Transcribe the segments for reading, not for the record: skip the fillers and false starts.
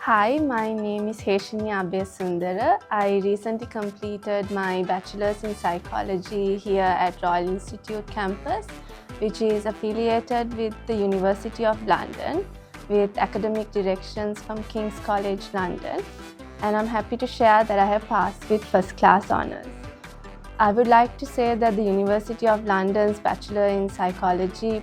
Hi, my name is Heshini Abeysundara. I recently completed my bachelor's in psychology here at Royal Institute campus, which is affiliated with the University of London with academic directions from King's College London. And I'm happy to share that I have passed with first class honours. I would like to say that the University of London's Bachelor in Psychology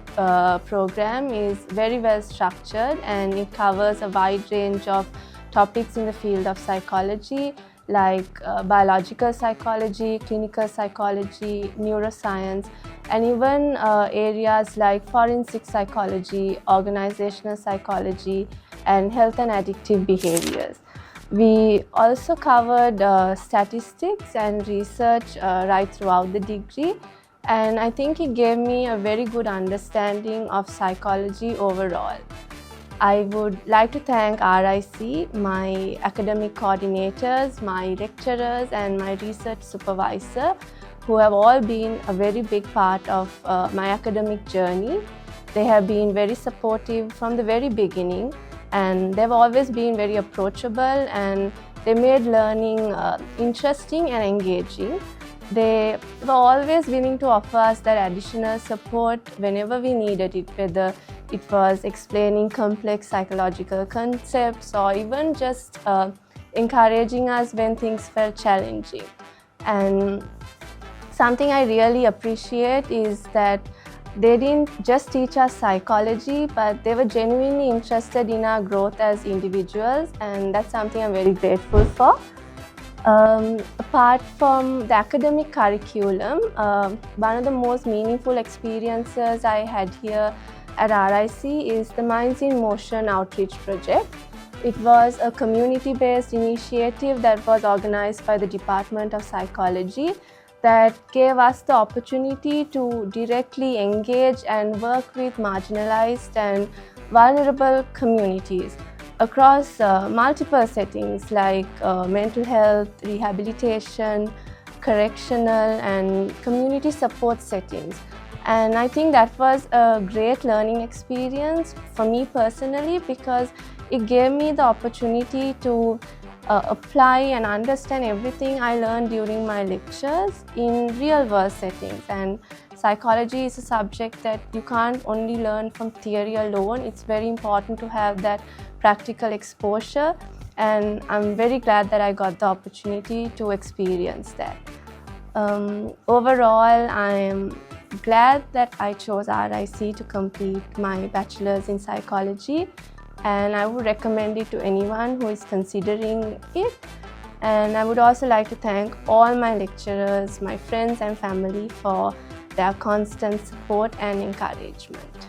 program is very well structured, and it covers a wide range of topics in the field of psychology like biological psychology, clinical psychology, neuroscience, and even areas like forensic psychology, organizational psychology, and health and addictive behaviors. We also covered statistics and research right throughout the degree, and I think it gave me a very good understanding of psychology overall. I would like to thank RIC, my academic coordinators, my lecturers, and my research supervisor, who have all been a very big part of my academic journey. They have been very supportive from the very beginning, and they've always been very approachable, and they made learning interesting and engaging. They were always willing to offer us that additional support whenever we needed it, whether it was explaining complex psychological concepts or even just encouraging us when things felt challenging. And something I really appreciate is that they didn't just teach us psychology, but they were genuinely interested in our growth as individuals, and that's something I'm very grateful for. Apart from the academic curriculum, one of the most meaningful experiences I had here at RIC is the Minds in Motion outreach project. It was a community-based initiative that was organized by the Department of Psychology that gave us the opportunity to directly engage and work with marginalized and vulnerable communities across multiple settings like mental health, rehabilitation, correctional, and community support settings. And I think that was a great learning experience for me personally, because it gave me the opportunity to apply and understand everything I learned during my lectures in real-world settings. And psychology is a subject that you can't only learn from theory alone. It's very important to have that practical exposure, and I'm very glad that I got the opportunity to experience that. Overall, I am glad that I chose RIC to complete my bachelor's in psychology, and I would recommend it to anyone who is considering it. And I would also like to thank all my lecturers, my friends and family for their constant support and encouragement.